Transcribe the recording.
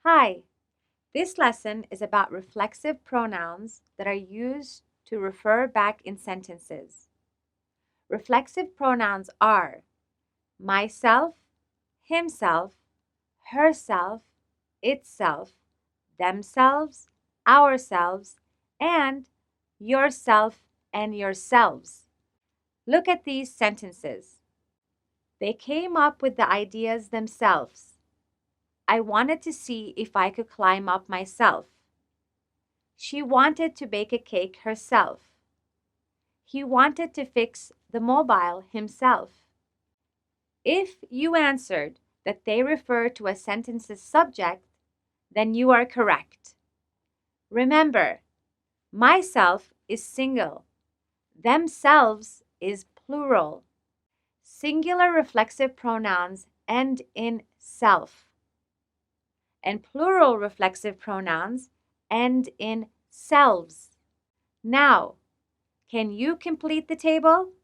Hi, this lesson is about reflexive pronouns that are used to refer back in sentences. Reflexive pronouns are myself, himself, herself, itself, themselves, ourselves, and yourself and yourselves. Look at these sentences. They came up with the ideas themselves. I wanted to see if I could climb up myself. She wanted to bake a cake herself. He wanted to fix the mobile himself. If you answered that they refer to a sentence's subject, then you are correct. Remember, myself is single. Themselves is plural. Singular reflexive pronouns end in self, and plural reflexive pronouns end in selves. Now, can you complete the table?